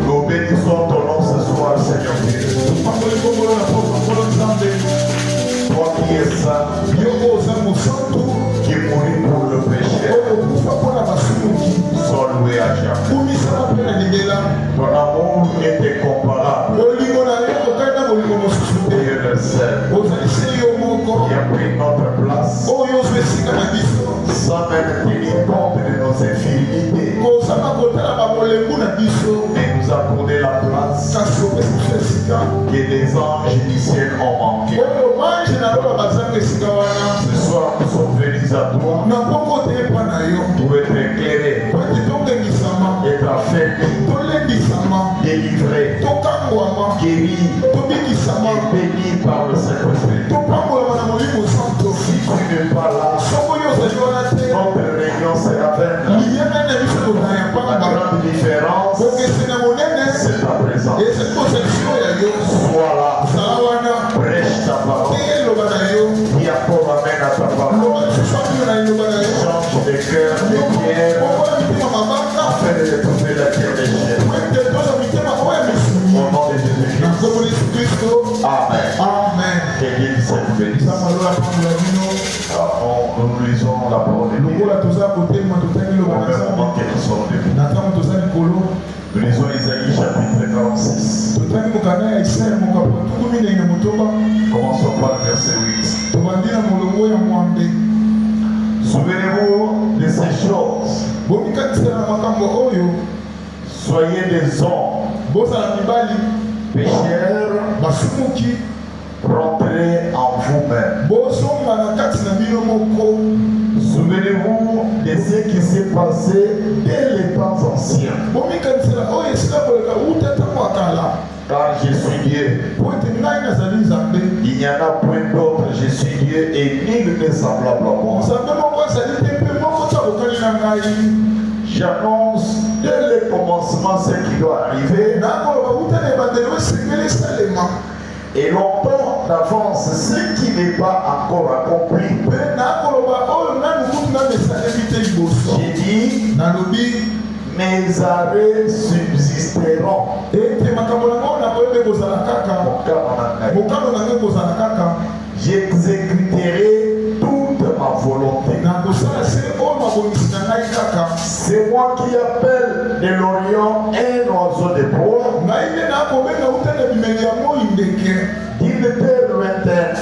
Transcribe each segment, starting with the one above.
Nous bénissons ton nom ce soir, Seigneur Dieu. Toi qui es saint, qui mourit pour le péché, sois loué à jamais. Ton amour est incomparable. Dieu le seul, qui a pris notre place, sans même tenir compte de nos infidélités, mais nous a donné la place que les anges du ciel ont manqué. Ce soir, nous sommes venus à toi pour être éclairés, être affaiblis, délivrés, guéris et bénis par le Saint-Esprit. Si tu n'es pas là, notre réunion sera vaine. La grande différence, c'est ta présence. Sois là, prêche ta parole. Dis encore amen à ta parole. Change de cœur, de pierre, afin de retrouver la terre des chiens. Au nom de Jésus-Christ. Amen. Amen. Que Dieu vous bénisse. Nous lisons la parole de Dieu. Au même moment que nous sommes debout. Nous lisons Isaïe chapitre 46. Commençons par le verset 8. Souvenez-vous de ces choses. Soyez des hommes pécheurs, rentrez en vous-même. Souvenez-vous de ce qui s'est passé dès les temps anciens. Car je suis Dieu. Il n'y en a point d'autre. Je suis Dieu et nul n'est semblable à moi. J'annonce dès le commencement ce qui doit arriver. Et longtemps d'avance ce qui n'est pas encore accompli. J'ai dit, mes arrêts subsisteront. J'exécuterai toute ma volonté. C'est moi qui appelle de l'Orient un oiseau de proie, d'une terre lointaine,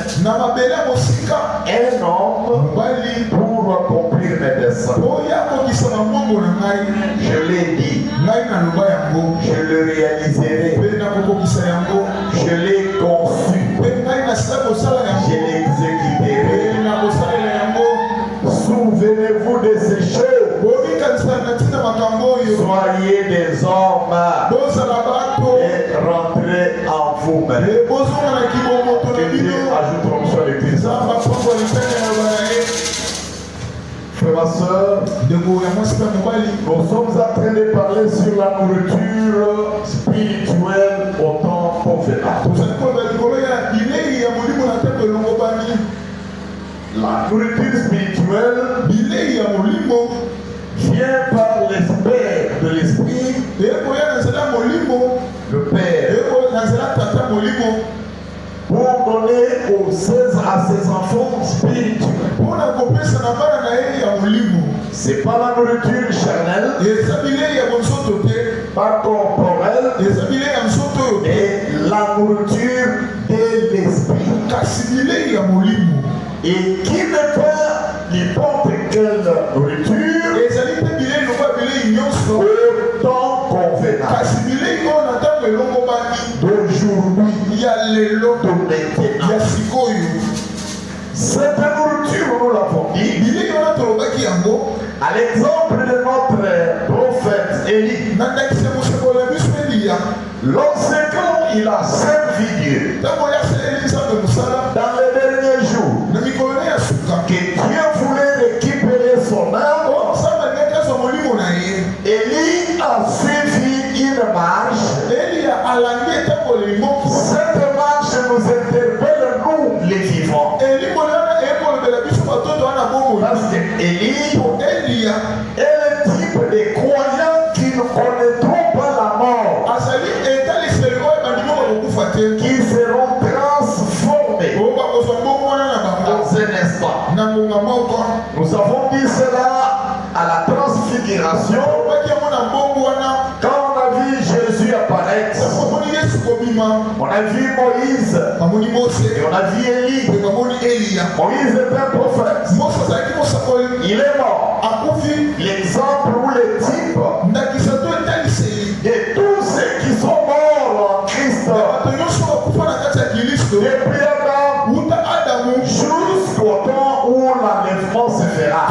un homme pour accomplir mes desseins. Je l'ai dit, je le réaliserai, je l'ai conçu, je l'exécuterai. Souvenez-vous de ces choses. Soyez des hommes et rentrez en vous-même. Que Dieu ajoute sur l'église. Frère, ma soeur, nous sommes en train de parler sur la nourriture spirituelle au temps convenable. La nourriture spirituelle vient par l'esprit de l'esprit, le Père, pour donner à ses enfants spirituels. C'est pas la nourriture charnelle, pas corporelle, mais la nourriture de l'esprit. Et qui n'est pas n'importe quelle nourriture, autant convenable. D'aujourd'hui, il y a les lots de maintenant. Cette nourriture, nous l'avons dit, à l'exemple de notre prophète Élie, lorsque il a servi Dieu dans les derniers jours, que Dieu voulait Parce que Élie est le type de croyants qui ne connaîtront pas la mort, qui seront transformés dans un instant. Nous avons dit cela à la transfiguration, quand on a vu Jésus apparaître. On a vu Moïse et on a vu Élie. Moïse est un prophète. Il est mort. L'exemple ou le type de tous ceux qui sont morts en Christ. Depuis Adam jusqu'au temps où l'enlèvement se fera.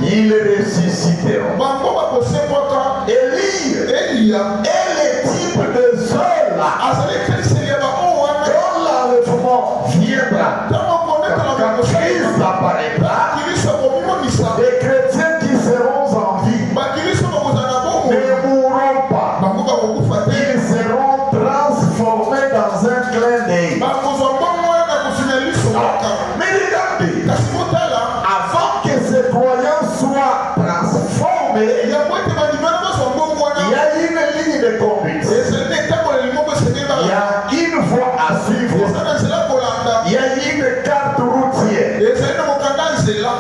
Ils ressusciteront. Élie est le type de ceux-là. Quand l'enlèvement viendra, quand Christ apparaîtra, les chrétiens qui seront en vie ne mourront pas. Ils seront transformés dans un clin d'œil. Mais regardez, avant que ces croyants soient transformés, il y a une ligne de conduite. Il y a une voie à suivre. Il y a une carte routière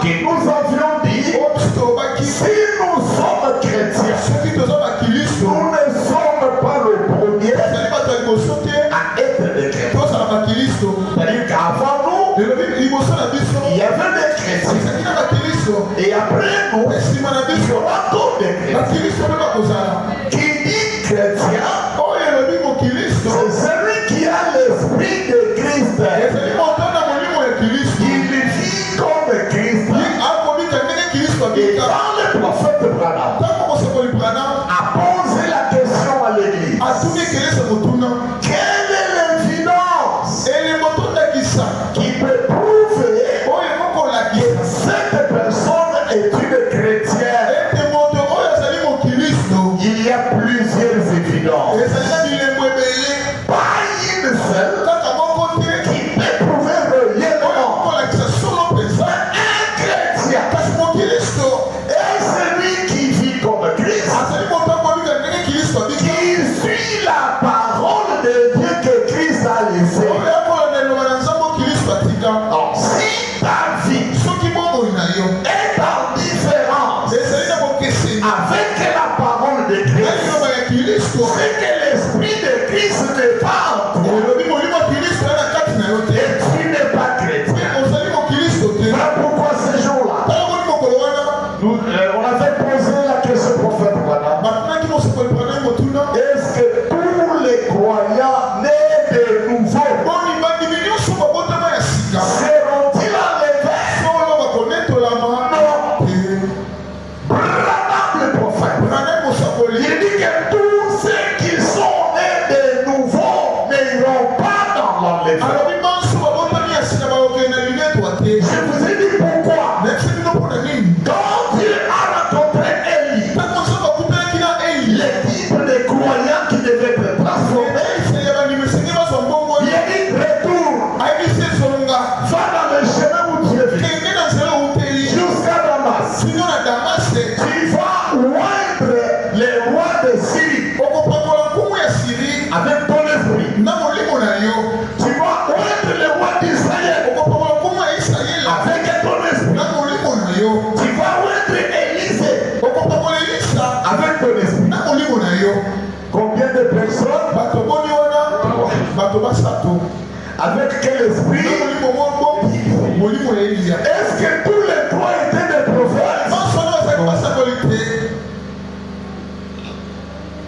que nous avions dit. Si nous sommes chrétiens, nous ne sommes pas le premier à être des chrétiens. C'est-à-dire qu'avant nous, il y avait des chrétiens. Et après nous, il y aura d'autres chrétiens. Qui dit chrétien, c'est celui qui a l'esprit de Christ. Il vit comme Christ. Et quand le prophète Branham a posé la question à l'église, quelle est l'évidence qui peut prouver que cette personne est une chrétienne? Il y a plusieurs évidences. Pas une seule qui peut prouver réellement un chrétien est celui qui vit comme Christ, qui suit la parole de Dieu que Christ a laissée. Donc, si ta vie est en différence avec la parole de Christ, c'est que l'esprit de Christ n'est pas en toi. Et tu n'es pas chrétien. Voilà pourquoi ces jours-là, on avait posé la question au prophète Branham. Est-ce que tous les croyants nés de nouveau seront-ils enlevés? Branham le prophète, il dit que tous ceux qui sont nés de nouveau n'iront pas dans l'enlèvement. Je vous ai dit pourquoi. Quand Dieu a rencontré Élie, le type de croyants qui devait être transformé, il a dit retourne, va dans le chemin où tu es venu, jusqu'à Damas. Tu vas oindre les rois de Syrie avec ton esprit. Tu vas oindre les rois d'Israël avec ton esprit. Tu vas oindre Élisée avec ton esprit. Combien de personnes? Avec quel esprit? Est-ce que tous les trois étaient des prophètes?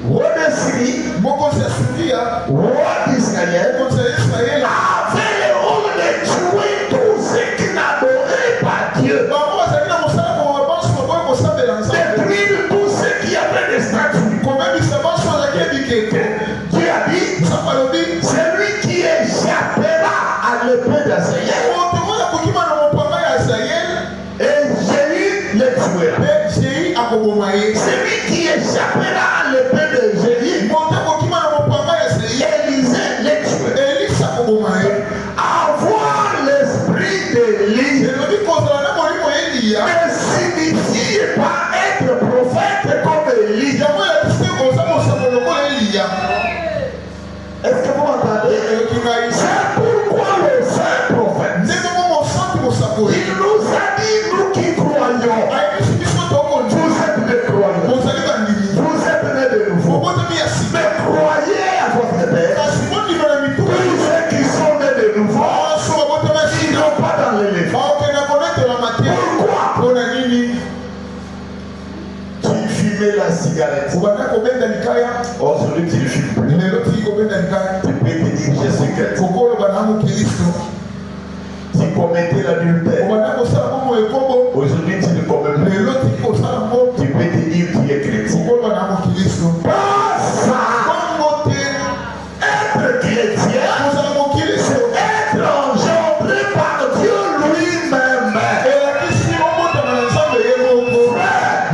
Roi de Syrie, roi d'Israël, avait le rôle de tuer tous ceux qui n'adoraient pas Dieu. Détruire tous ceux qui avaient des statues. Dieu a dit, celui qui échappera à l'épée d'Azraël, et Jéhu le tuera. Celui qui échappera à l'épée de Jéhu, Élisée le tuera. Avoir l'esprit d'Élie Elia ne signifie pas être prophète comme Élie. yango ya kisi oza mosango lokola Elia. Est-ce que vous m'entendez? C'est pourquoi le saint prophète, ndenge mo mosantu mosakoli il nous a dit, nous qui croyons, ayebisi biso tokondi vous êtes des croyants, bozali bandimi vous êtes nés de nouveau, obotami ya sika mais croyez à votre père. kasi mondima na Tous mituka ceux qui sont nés de nouveau, so babotama ils sika n'ont pas dans l'éléphant. baokenda konetela matia Pourquoi? mpona nini Tu fumais la cigarette. obanda kobenda likaya Aujourd'hui, tu ne fumes plus. lelo tiki kobenda likaya Tu peux te dire Jésus Christ. kokoloba na mokristo Tu commettais l'adultère. obanda kosala bomo ekombo Aujourd'hui, tu ne commets plus. lelo tiki kosala ngo Tu peux te dire tu es chrétien. kokoloba na mokristo Pas ça. bongo te Être chrétien, kozala mokristo être engendré par Dieu lui-même. elakisi obotama na nzambe ye moko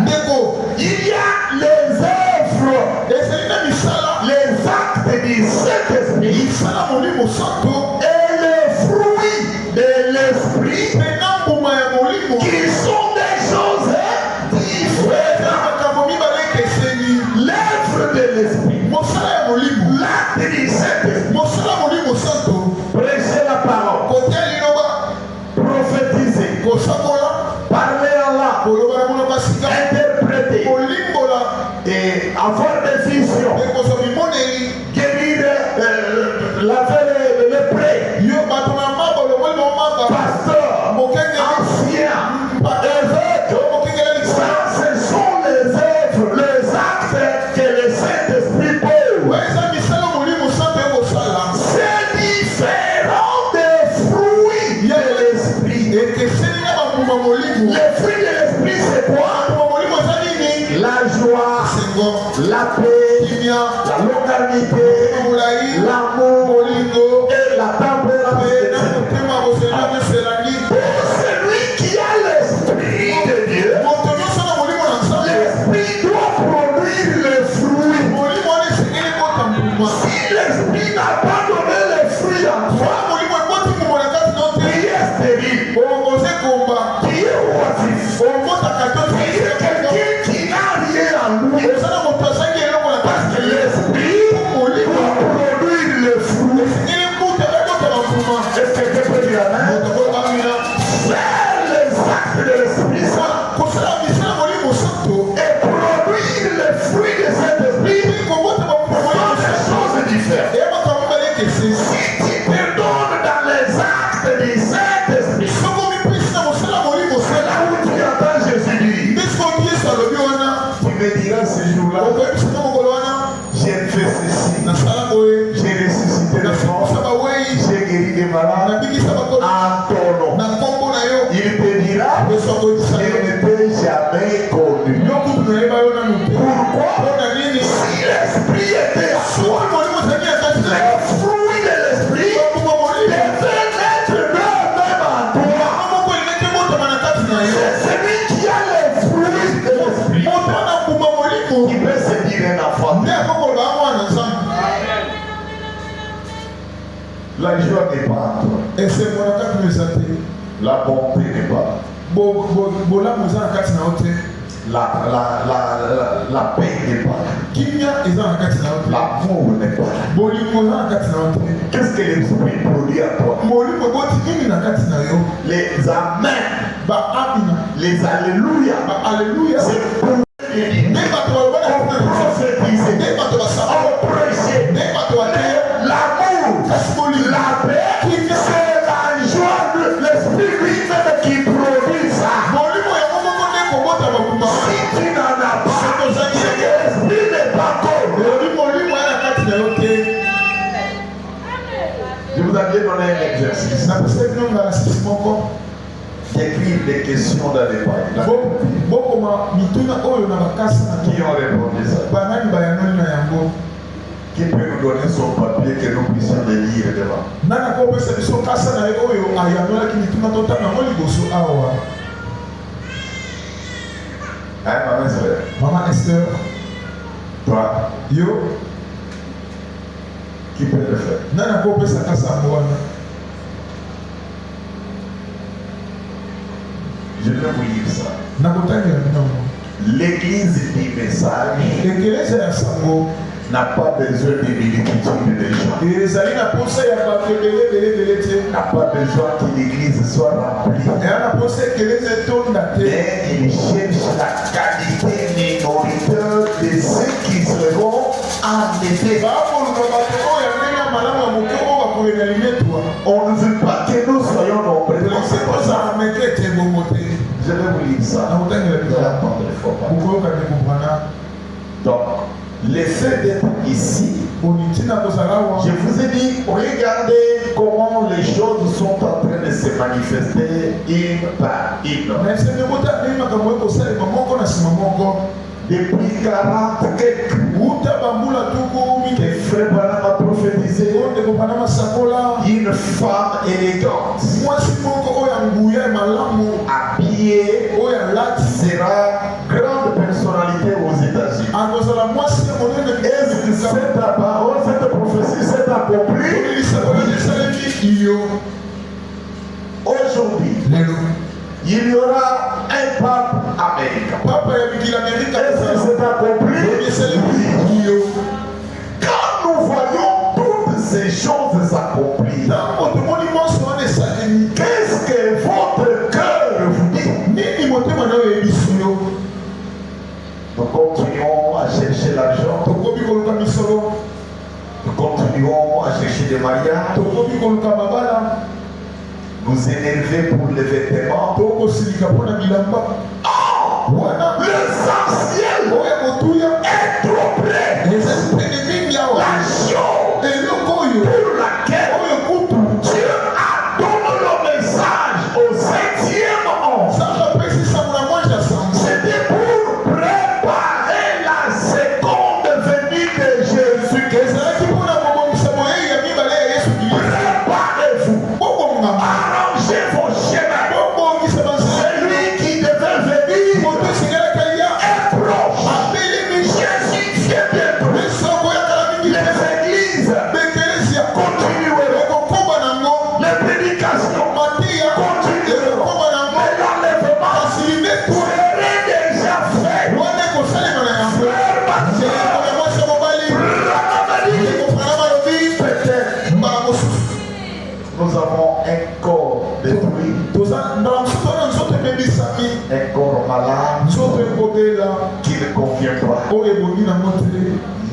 ndeko Il y a les œuvres, ezali na misala les actes du Saint-Esprit misala molimo santo et les fruits de l'Esprit mpe na mbuma ya molimo qui sont des choses différentes. eza makambo mibale ekeseni L'œuvre de l'Esprit, mosala ya molimo l'acte du Saint-Esprit, mosala molimo santo prêcher la parole, kotia liloba prophétiser, kosakola parler en langue, koloba na monoko ya sika interpréter kolimbola et avoir des visions, ekozwa bimoneli guérir, laver les prêts, yo bato na maba olongoli bomaba pasteur, mokenge ancien, évêque. mokengela Ça, lisala ce sont les œuvres, les actes que le Saint-Esprit pose. eza misala molimo santo ekosala C'est différent des fruits de l'Esprit. ekeseni na bambuma molimo Les fruits de l'Esprit, c'est quoi? bambuma molimo eza nini La joie, sengo la paix, kimia la longanimité, molai l'amour molingo et la tempérance. mpe na motema bosela meselani Pour celui qui a l'Esprit de Dieu, moto nyonso na molimo na nzambe l'Esprit doit produire les fruits. molimo wana esengeli kota mbuma Si l'Esprit n'a pas donné les fruits en toi, soki molimo ekoti mbuma na kati no te qui est stérile, okoze komba qui est oisif, okotaka to qui est quelqu'un qui n'a rien en lui. oza na moto azangi eloko na Parce que kati l'Esprit molimo doit produire les fruits. esengeli mbuta ekotaka mbuma Est-ce que quelqu'un peut dire Amen? moto koyebamina Faire les actes de l'Esprit Saint kosala misala molimo santo et produire les fruits de cet esprit mpe kobota bambuma sont molimo des santo choses différentes. eya makambo mibale ekeseni Si tu te donnes dans les actes du Saint-Esprit, soko mipesi na mosala molimo c'est sala là où tu entends Jésus dire, nde soki yesu alobi wana tu me diras ce jour-là, okoyebisaka mokolo wana j'ai fait ceci, nasala boye j'ai ressuscité les morts, nafikisa bawei j'ai guéri des malades nabikisa bakolo en ton nom. na nkombo na yo Il te dira, yesu akoyebisa je yo ne t'ai jamais connu. yo kutu nayeba yo nanu te Pourquoi? mpona nini Si l'esprit était à soki soi, molimo ezali ya kati na yo les fruits de l'esprit bambuma molimo devaient naître d'eux-mêmes en toi. mama moko elingi ebotama na kati na yo C'est celui qui a les fruits de l'esprit moto wana mbuma molimo qui peut se dire un enfant. nde akokoloba mwana nzambe La joie n'est pas en toi. esengo na kati na eza te La bonté n'est pas. bolamu eza na kati na yo te La paix n'est pas. kimia eza na kati na yo te L'amour n'est pas. bolingo eza na kati na yo te Qu'est-ce que l'esprit produit à toi? molimo eboti nini na kati na yo Les amen, baamina les alléluia, baaleluya c'est pour nde bato baloba na kati na biso prophétiser, nde bato basaba on prêcher. nde bato bateya L'amour, kasi bolingo la paix, c'est la joie de l'esprit lui-même qui produit ça. molimo yango moko nde kobota bambuma Si tu n'en as pas, c'est que l'esprit n'est pas connu. elobi molimo ya na kati na yo te Je vous avais donné un exercice napesa bino ngalasisi moko d'écrire des questions dans les pages. bokoma mituna oyo na bakasi na Qui ont répondu ça? banani bayanoli na yango Qui peut nous donner son papier que nous puissions le lire devant? nani akopesa biso kasa na ye oyo ayanolaki mituna totanga yango liboso awa Hein, maman Esther? mama Esther Toi, yo qui peut le faire? nani akopesa kasa yango wana Je vais vous lire ça. nakotangira binomo L'église du message ekeleza ya sango n'a pas besoin de multitude de gens. ezali na posa ya bato ebele te N'a pas besoin que l'église soit remplie. eya na posa ekeleza etonda te Mais il cherche la qualité minoritaire de ceux qui seront en effet. baakoluka bato oyo ya ndenge ya malamu ya moke oyo bakolela limetwa On ne veut pas que nous soyons nombreux. elise kozala meke te bongo te Je vais vous lire ça. nakotangira Vous allez entendre les fois. bukoyoka te koprana Donc, le fait d'être ici, onitina kozala wa je vous ai dit, regardez comment les choses sont en train de se manifester une par une. na esenge bota ndenge makambo ekosalema moko na nsima moko Depuis 40 quelques, uta bambula tuku que Frère Branham a prophétisé, ndeko pana masakola une femme élégante, mwasi moko oyo ya nguya ya malamu habillée, oyo ya lati sera grande personnalité aux États-Unis. akozala mwasi ya monene Est-ce que cette parole, cette prophétie s'est accomplie? esalemi iyo Aujourd'hui, lelo il y aura un pape américain. papa ya mikili amerika Est-ce que c'est accompli? esalemi iyo Quand nous voyons toutes ces choses accomplies, ntango tomoni mwasi wana esalemi qu'est-ce que votre cœur vous dit? nini motema na oyo yebiso yo Nous continuons à chercher l'argent, tokomi koluka misolo nous continuons à chercher des mariages, tokomi koluka mabala nous énerver pour les vêtements. tokosilika mpo na bilamba wana L'essentiel oyo ya motuya est trop près. ezali pene mingi awa La chose eloko oyo pour laquelle oyo kutu Dieu a donné le message au 7e ange, saka pesi sango na mwasi ya sango c'était pour préparer la seconde venue de Jésus-Christ. ezalaki mpona kobongisa boyei ya mibale ya yesu kristo Préparez-vous, bobongama arrangez vos chemins. bobongisa banzela Celui qui devait venir moto esengelaka ya est proche. abelemi Jésus vient bientôt. esoko yakala mingi Les te églises bekelesi ya continueront. ekokomba nango Les prédications mateya ekokomba nango mais l'enlèvement kasi libetu serait déjà fait. wana ekosalema na yango Frère Mathieu, eleko ya mwasi ya mobali Ramamadi, ekofana balobi peut-être mbala mosusu nous avons un corps détruit, toza mbala mosusu wana nzoto emebisami un corps malade nzoto ekobela qui ne convient pas. oyo ebongi nango te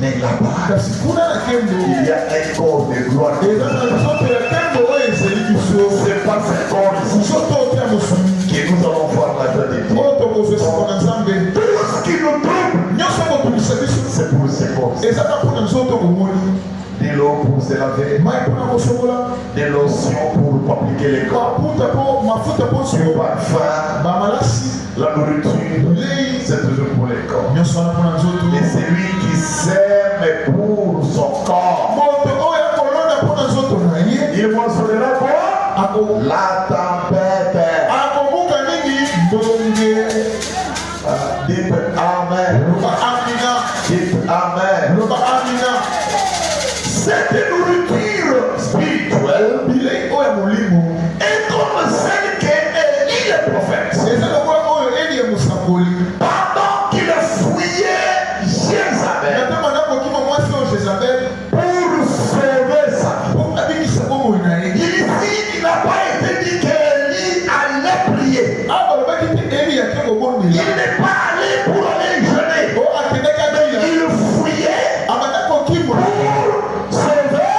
Mais là-bas, kasi kuna na kembo il y a un corps de gloire. eza na nzoto ya kembo oyo ezeli biso C'est pas ce corps ici nzoto oyo ya mosuni que nous allons voir la tête de Dieu. oyo tokozwa esiko na nzambe Tout ce qui nous trouble, nyonso kotungisa biso c'est pour ce corps. ezaka mpona nzoto bomoni De l'eau pour se laver, mai mpona kosokola des lotions pour appliquer les corps, mafuta mpo du sio parfum, bamalasi la nourriture, bilei c'est toujours pour les corps. nyonso wana mpona nzoto Et celui qui sème pour son corps, moto oyo akolonda mpona nzoto na ye il moissonnera quoi? La tempête. akobuka nini mbonge Dites Amen. loba amina Dites Amen. loba amina Cette nourriture spirituelle bilei oyo ya molimo est comme celle que Élie le prophète, eza lokola oyo eli ya mosakoli pendant qu'il fouillait Jézabel natama nakokima mwasi oyo jezabel pour sauver sa vie. mpo abikisa bomoi na ye Ici, il n'a pas été dit qu'Élie allait prier. awa balobaki te eli yake Il kobondela n'est pas allé pour aller jeûner. o akendaki abila Il fouillait abanda kokima pour sauver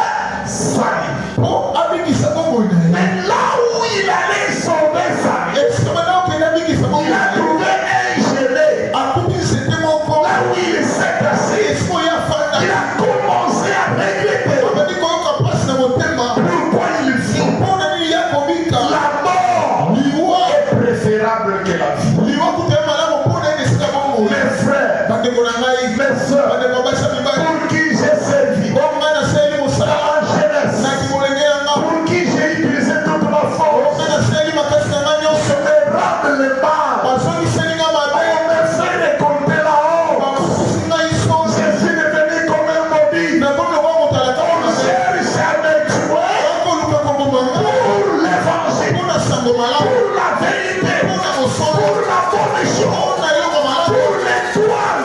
sa vie. mpo abikisa bomoi na ye Mais là où il allait sauver sa vie, esika banda okende abikisa bomoi il na a ye trouvé un gelé. akuti nzete moko Là où il s'est assis, esika oyo afanda il a commencé à regretter. abandi koyoka mpasi na motema Pourquoi il vit? mpo na nini ya kobika La mort liwa est préférable que la vie. liwa kuta ya malamu mpo na ye esika bomoi Mes frères, bandeko na ngai mes soeurs, bandeko basi ya mibali pour qui j'ai servi o ngai nasali mosala dans la jeunesse, na kimolenge ya nga pour qui j'ai utilisé toute ma o force, ngai nasali makasi na ngai nyonso me rendre le mal, bazongiseli nga mabe on me fait récolter la honte. bamosusi ngai sosi Je suis devenu comme un maudit. nakomi okwa moto alaka On cherche à me tuer akoluka koboma nga pour l'évangile, mpo na sango malamu pour la vérité. mpo na pour la bonne chose, pour l'étoile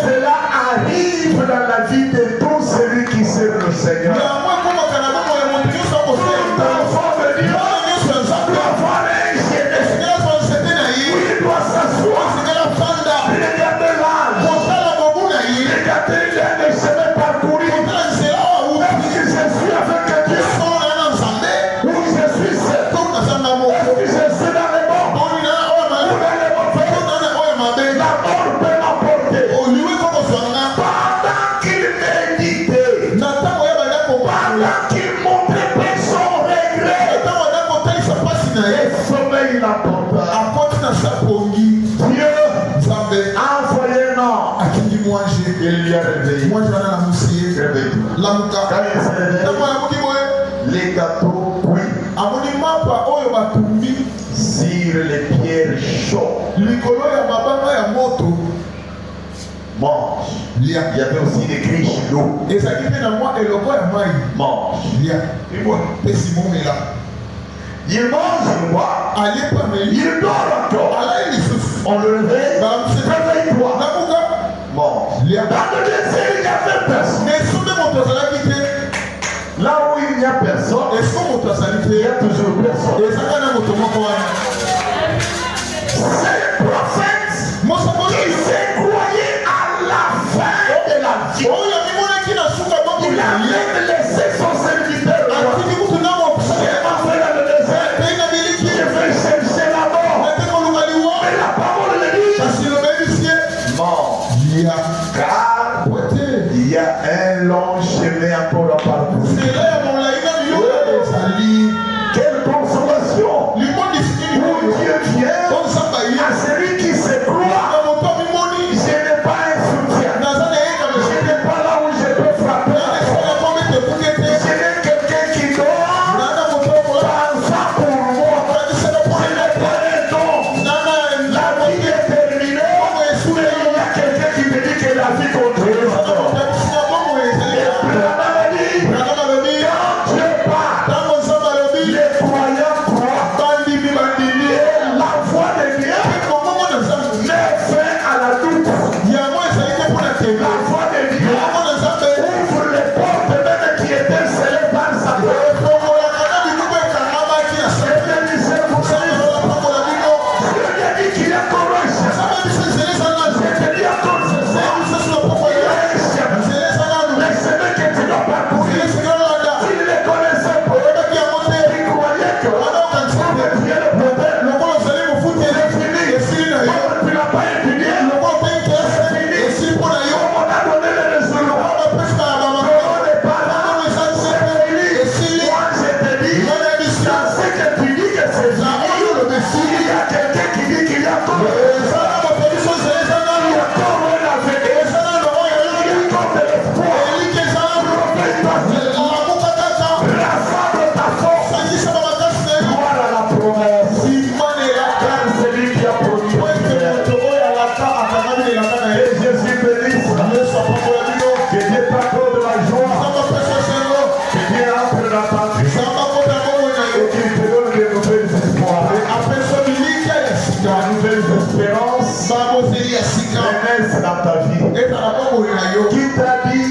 cela arrive dans la vie de tout celui qui sert le Seigneur. Il lui a réveillé. Quand il s'est réveillé, les gâteaux cuits sur les pierres chaudes. Mange. Il y avait aussi des cris chez l'eau. Mange. Il mange, il boit. Il dort encore. On le réveille. Réveille-toi. Mange. Dans le désert, il n'y avait personne. Là où il n'y a personne, il y a toujours personne. C'est le prophète qui s'est croyé à la fin de la vie. Il a même laissé son serviteur. Je vais chercher la mort. Mais la parole de Dieu, car il y a un long chemin encore à parcourir. Quelle consolation! Où Dieu vient à celui qui se croit. Je n'ai pas un soutien. Je n'ai pas là où je peux frapper. Je n'ai quelqu'un qui dort. Pensant pour moi. Je n'ai pas un don. La vie est terminée. Mais il y a quelqu'un qui me dit que la vie continue. Dans ta vie, qui t'a dit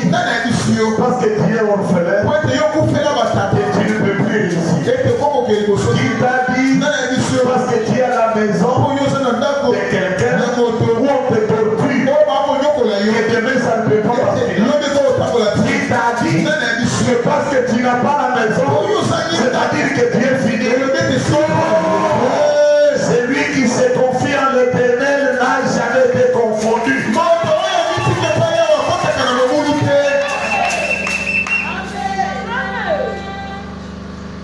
parce que tu es orphelin et tu ne peux plus réussir, qui t'a dit parce que tu es à la maison de quelqu'un où on te torture et demain ça ne peut pas passer, qui t'a dit que parce que tu n'as pas la maison, c'est-à-dire que tu es fini. Celui qui se confie en l'Éternel n'a jamais été confondu.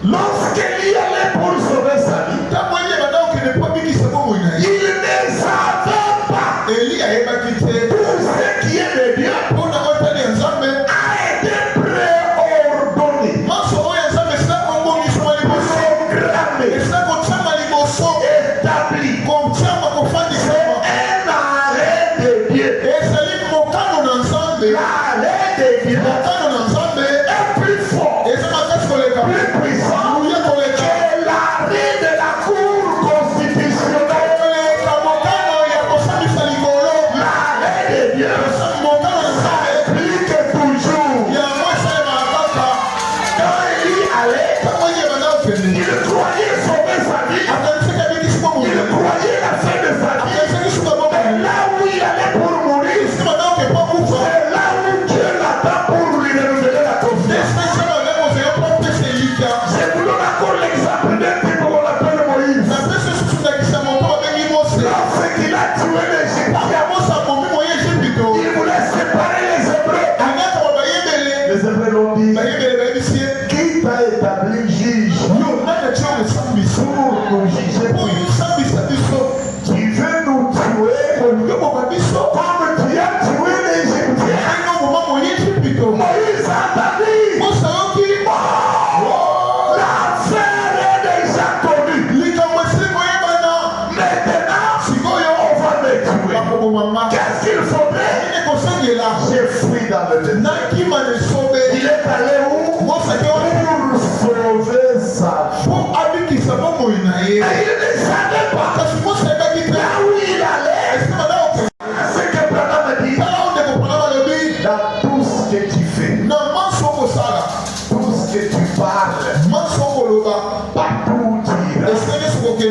Lorsqu'Élie allait pour sauver sa vie, il ne savait pas tout ce qui est de Dieu a été préordonné, programmé, établi. Hébreux l'ont dit, qui t'a établi juge pour nous juger? Tu veux nous tuer comme tu as tué l'Égyptien. Moïse a entendu. L'affaire est déjà connue. Maintenant, on va me tuer. Qu'est-ce qu'il faudrait? J'ai fui dans le désert. Il est allé où? Pour sauver sa vie. Et il ne savait pas là où il allait. Ce que Branham dit, dans tout ce que tu fais, tout ce que tu parles, partout où tu iras, tu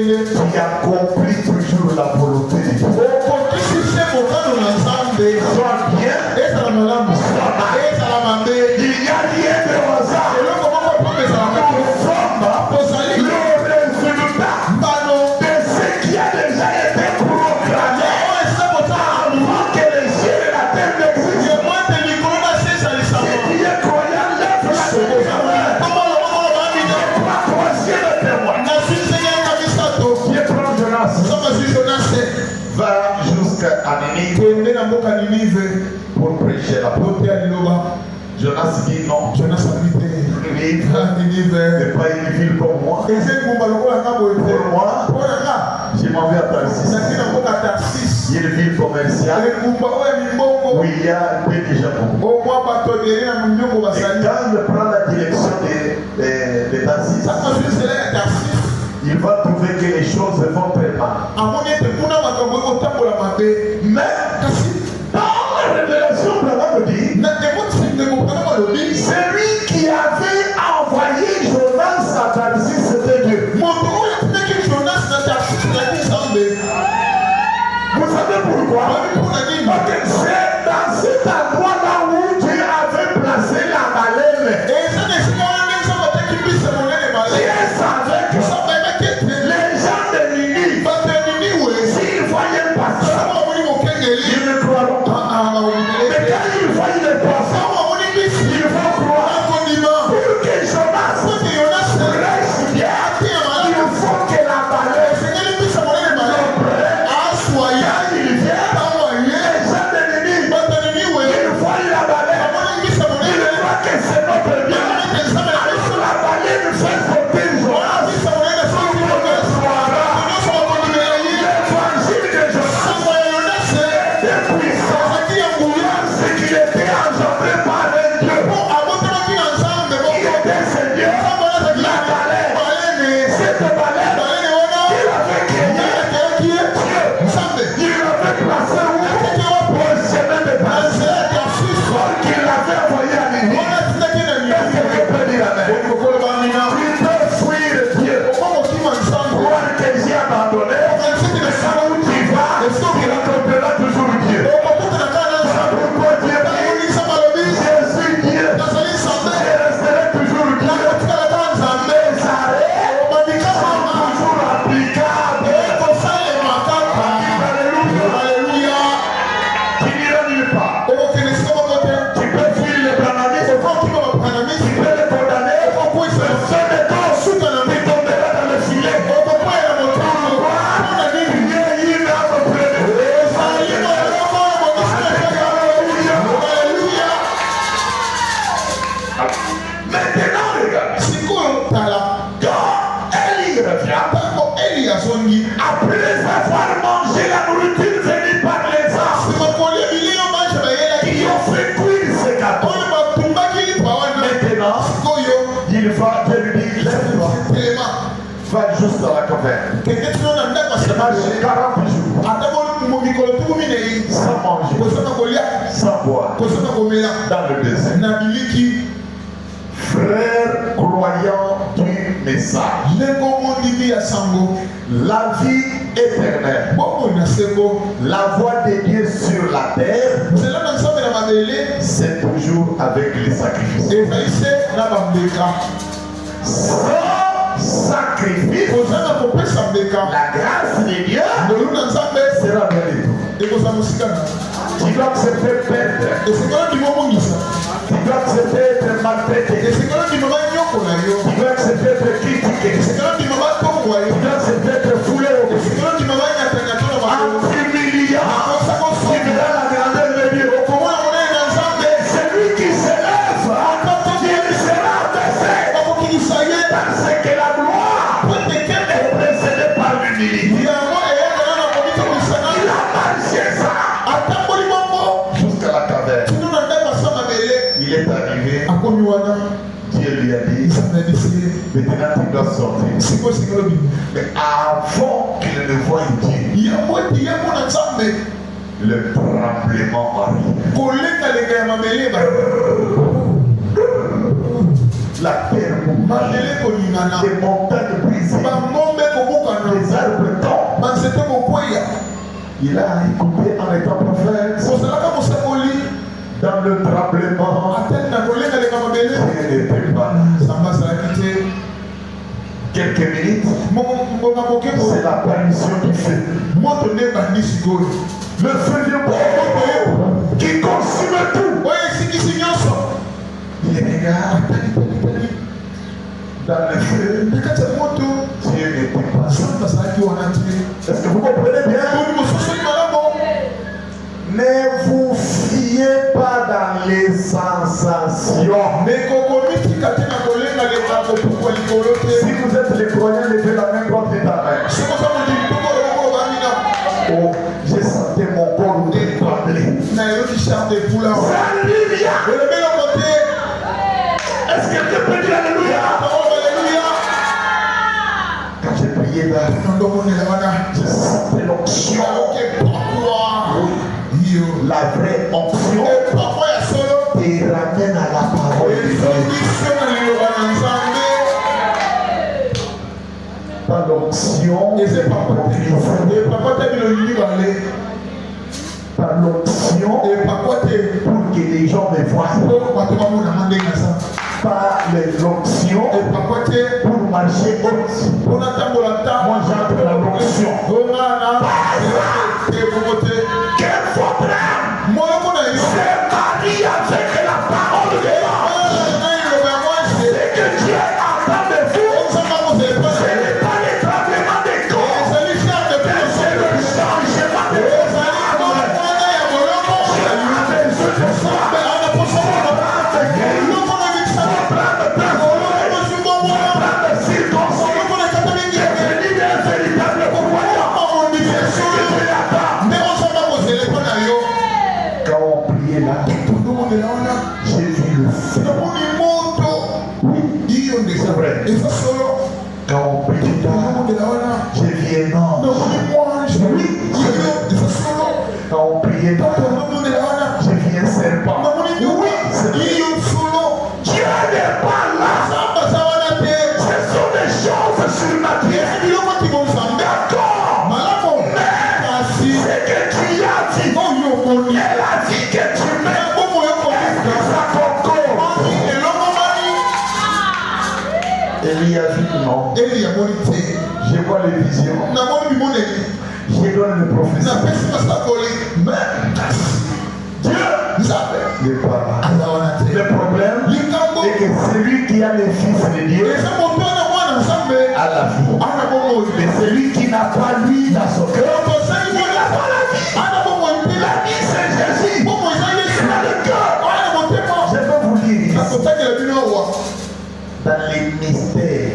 accomplis toujours la volonté de Dieu. Sois bien, sois mal. Il n'y a rien de hasard. Nous sommes le résultat de ce qui a déjà été programmé avant que les cieux et la terre n'existent. Si tu es croyant, lève la tête. Toi, c'est le témoin. Dieu prend Jonas. Va jusqu'à Ninive pour prêcher la parole. Jonas dit non. Ninive n'est pas une ville comme moi. Pour moi, je m'en vais à Tarsis. Une ville commerciale où il y a un peu de Japon. Et quand je prends la direction de Tarsis, il va trouver que les choses vont très mal. Mais dans la révélation, Branham dit, celui qui avait envoyé Jonas à Tarsis, c'était Dieu. Vous savez pourquoi? C'est dans cet endroit-là où Dieu avait placé la baleine. Dieu savait que les gens de Ninive, s'ils voyaient le pasteur, ils ne croiront pas. Mais quand ils voient le poisson, ils vont croire. Pour que Jonas reste bien, il faut que la baleine le prenne. Quand il vient, les gens de Ninive, ils voient la baleine, ils croient que c'est notre bien. Alors la baleine fait sortir Jonas. L'évangile de Jonas est puissant. C'est qu'il était engendré par un Dieu. Il était Seigneur. La baleine, cette baleine, il avait créé Dieu. Il l'avait placé où? Pour le chemin de Tarsis. Qu'il l'avait envoyé à Ninive. Est-ce que tu peux dire amen? Tu peux fuir Dieu. Voir que j'ai abandonné. Mais ça où tu vas, il accomplira toujours Dieu. Pourquoi Dieu dit, je suis Dieu. Je resterai toujours Dieu. Mes arrêts sont toujours applicables. Alléluia. Tu n'iras nulle part. Tu peux fuir les branhamistes. Tu peux les condamner. Personne ne t'en tu tomberas dans le filet. Il y a une âme près de vous. Maintenant, regarde. Quand Élie revient, après avoir mangé la nourriture venue par les anges, qui ont fait cuire ce gâteau, maintenant, il va, Dieu lui dit, lève-toi, va juste dans la caverne. C'est marché 40 jours, sans manger, sans boire, dans le désert. Frères croyants du message, la vie éternelle, la voix de Dieu sur la terre, c'est toujours avec les sacrifices. Sans sacrifice, la grâce de Dieu sera bénie. Et vous avez aussi gagné. Tu dois accepter perdre. Et c'est quand même du moment où ça. Tu dois accepter être maltraité. Et c'est quand même du moment où tu dois accepter être critiqué. c'est quand même du moment où tu dois accepter être foulé au et c'est quand même du moment où il y a en t'humiliant. Tu verras la grandeur de Dieu. Et celui qui s'élève, il sera baissé. Parce que la gloire est précédée par l'humilité. Il a marché ça jusqu'à la caverne. Il est arrivé. Dieu lui a dit, maintenant tu dois sortir. Mais avant qu'il ne voie Dieu, le tremblement arrive. La terre bouge, les montagnes brisées, les arbres tombent. Il a écouté en étant prophète. Dans le tremblement, Dieu n'était pas là. Quelques minutes, c'est l'apparition du feu. Le feu vient qui consume tout. Il regarde dans le feu. Dieu n'était pas là. Est-ce que vous comprenez bien? Ne vous fiez pas dans les sensations. Si vous êtes les croyants, levez la main contre ta main. Oh, j'ai senti mon corps trembler. Alléluia. Est-ce que tu peux dire Alléluia? Quand j'ai prié là, je sentais l'onction. La vraie onction te ramène à la parole de Dieu. Pas l'onction, par l'onction pour que les gens me voient. Par l'onction pour marcher haute. Moi j'entre dans l'onction. Quel votre âme s'est marié avec la parole de Dieu. C'est que Dieu entend de vous. Ce n'est pas les tremblements des corps, mais c'est le changement de vos âmes. J'ai besoin de ça. J'ai vu le feu. Oui, c'est vrai. Quand on prie là, j'ai vu un ange. Oui, quand on priait là, j'ai vu un serpent. Oui, c'est vrai. Dieu n'est pas là. Ce sont des choses surnaturelles. D'accord. Mais c'est que tu as dit. Elle a dit que tu m'aimes. Élie a dit non. Je vois les visions. Je donne le prophétie. Mais Dieu n'est pas là. Le problème est que celui qui a les fils de Dieu a la vie. Mais celui qui n'a pas lui dans son cœur, il n'a pas la vie. La vie c'est Jésus. Il a le cœur. Je vais vous lire dans les mystères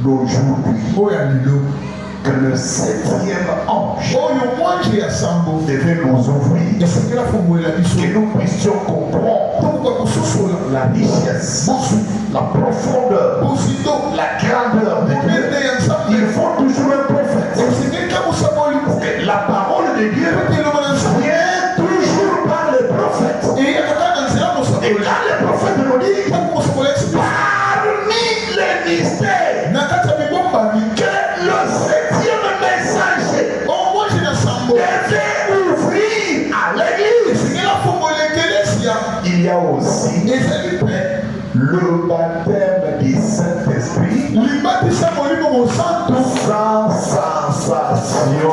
d'aujourd'hui que le 7e ange devait nous ouvrir, que nous puissions comprendre la richesse, la profondeur, la grandeur de Dieu. Il faut toujours un prophète. Parce que la parole de Dieu vient toujours par les prophètes. Et quand les prophètes nous disent parmi les mystères que le 7e messager devait ouvrir à l'église, il y a aussi le baptême du Saint-Esprit sans sensation.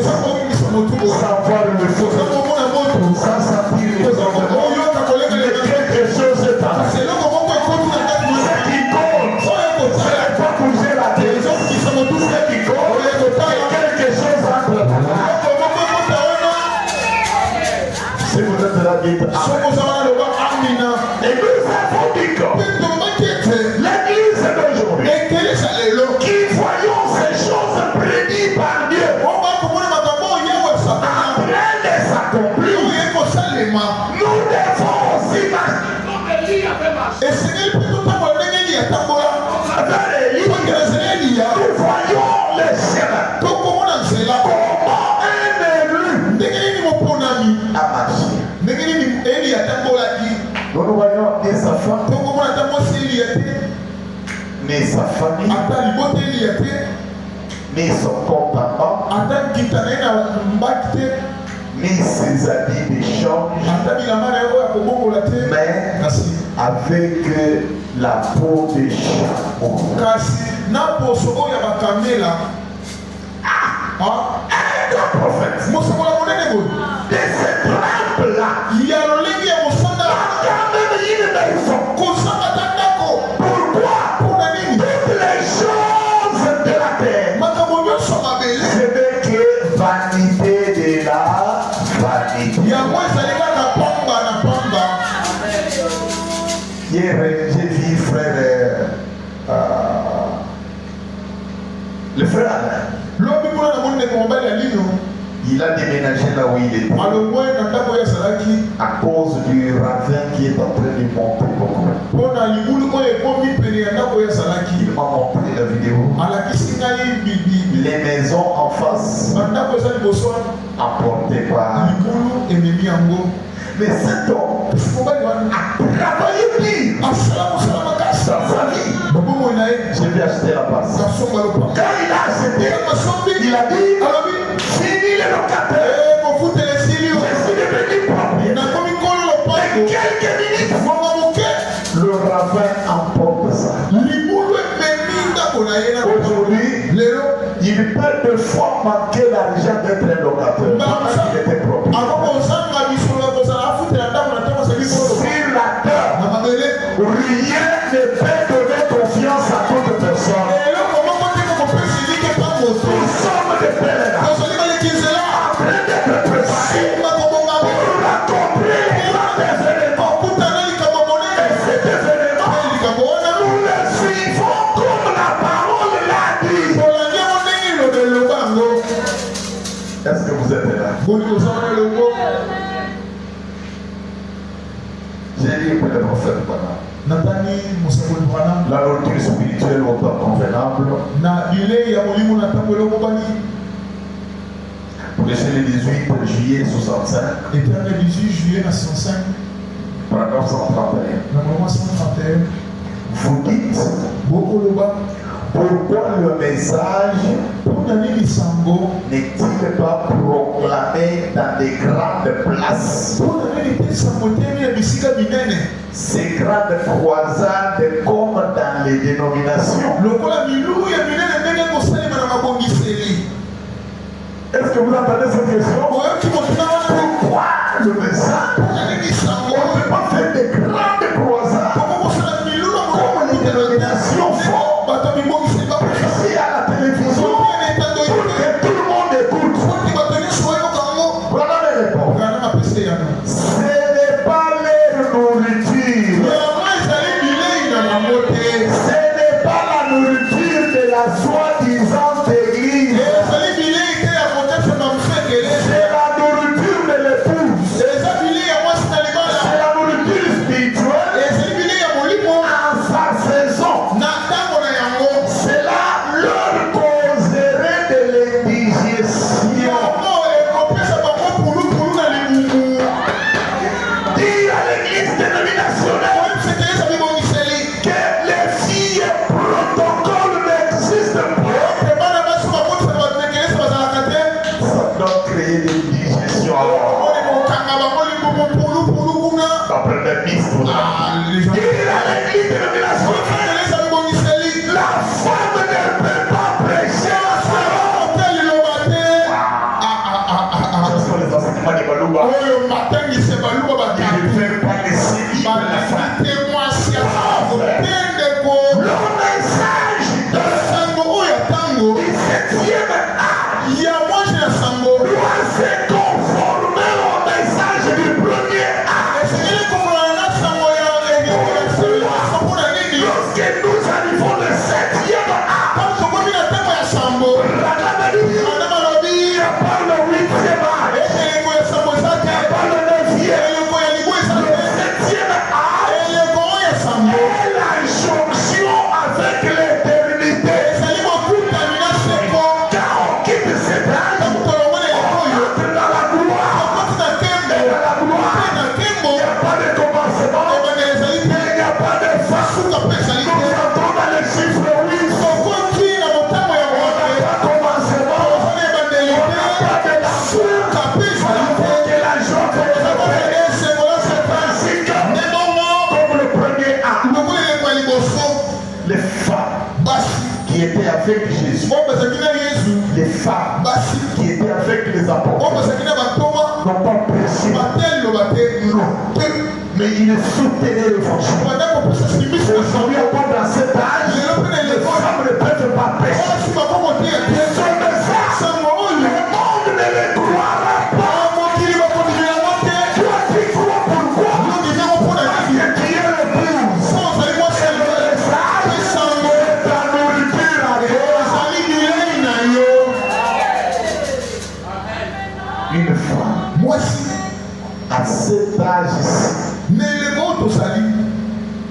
sans voir le feu, sans sentir les ordres, mais quelque chose est en ce qui compte, ce n'est pas bouger la tête. Ce qui compte, c'est quelque chose entre nous. Si vous êtes là, dites Amen. Et nous avons dit que l'église d'aujourd'hui, qui voyons ces choses prédites par Dieu, après les accomplir, nous devons aussi marcher. Nous voyons les chemins. Comment un élu a marché. Nous voyons ni sa femme, ni sa famille, ni son compagnon, ni ses habits d'échange, mais avec la peau des chameaux. Un prophète de cette trempe-là, pourquoi toutes les choses de la terre, ce n'est que vanité de la vanité. Hier, j'ai vu frère le frère Alain. Il a déménagé là où il était à cause du ravin qui est en train de monter beaucoup. Il m'a montré la vidéo. Les maisons en face emportées par. Mais cet homme a travaillé dur dans sa vie. Je vais acheter la passe. Quand il a acheté, il a dit fini les locataires. Je suis devenu propriétaire. Et quelques minutes, le ravin emporte ça. Aujourd'hui, il peut de fois manquer l'argent d'être un locataire. Parce qu'il était propriétaire. Sur la terre, rien ne peut donner confiance à toute personne. Nous sommes des pèlerins en train d'être préparés pour accomplir les grands événements. Et cet événement, nous le suivons comme la parole l'a dit. Est-ce que vous êtes là? J'ai dit pour le prophète Branham. La nourriture spirituelle autant convenable. Prêcher le 18 juillet 65. Paragraphe 131. Vous dites pourquoi le message n'est-il pas proclamé dans des grandes places? Ces grandes croisades comme dans les dénominations. Est-ce que vous entendez cette question? Pourquoi le message? On ne peut pas faire des grandes croisades comme les dénominations font. Ici à la télévision, pour que tout le monde écoute. Voilà les réponses. Ce n'est pas leur nourriture. Ce n'est pas la nourriture de la soi-disant église. C'est la nourriture de l'épouse. C'est la nourriture spirituelle en sa saison. Cela leur causerait de l'indigestion. Dire à l'église dénominationnelle que les filles protocole n'existent pas. Ça doit créer de l'indigestion. Après les pistes, dire à l'église dénominationnelle, la femme ne peut pas prêcher la parole. oyo matangise baluba Il batatu ne fait pas laisser libre la femme. batemoisia sango tendeko Le message de sango oyo tango 17e âge ya mwasi na sango doit se conformer au message du premier âge. esengeli kokolana na sango ya mpona nini Lorsque nous arrivons le 7e âge, tango tokomi na ntango ya sambo Madame Adeline, ana malobi il par le 8e âge, eleko ya sambo eza te par le 9e, eleko ya libo eza le te 7e âge eleko oyo ya sambo est la jonction avec l'éternité. ezali mokutani na seko Quand on quitte cet âge, tango tolongoli eleko oyo on entre dans la gloire. okoti na nkembo Et dans la gloire, mpe na nkembo il n'y a pas de commencement, ebandeli ezali te il n'y a pas de fin. suka mpe ezali Nous te entrons dans le chiffre 8. okoti na motango ya On n'a mote pas commencement, ozali ebandeli on n'a pas te de la suka mpe ezali te que la joie peut être esengola seta ainsi que ebongo comme le premier âge. lokola eleko ya liboso Les femmes basi qui étaient avec Jésus, oyo bazalaki na yesu les femmes basi qui étaient avec les oyo apôtres bazalaki na bantoma n'ont pas prêché, bate liloba te te mais ils soutenaient l'évangile. banda kopesa simisi na Aujourd'hui, sango encore dans cet âge, lelo mpe na les eleko femmes ne peuvent pas prêcher. basi bakoko te ya te Ce message, sango oyo le monde ne le croira pas. mokili bakondimilango te Toi, tu crois pourquoi? ondimiango mpona Parce nini que tu es le plus. so ozali mwaselo Le message, mpe sango c'est ta nourriture à toi. ezali bilei na yo Une femme, mwasi à cet âge-ci, na eleko oyo tozali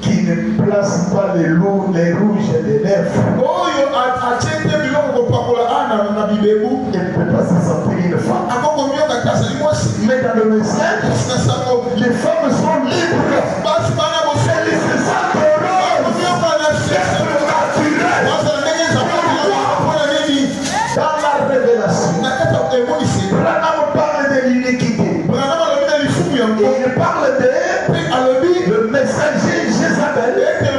qui ne place pas les rouges des lèvres, oyo atie te biloko kopakola ana na bibebu elle ne peut pas se sentir une femme. akokomioka te azali mwasi Mais dans le message, na sango les femmes sont libres. basi bana boseli Elles se sentent heureuses komioka na d'être sese naturelles. bazala ndenge ezakobila mpona nini Dans la révélation, na kati ya emoniseli Branham parle de l'iniquité. branama alobi na lisumu yango Et il parle de mpe alobi le messager Jézabel ete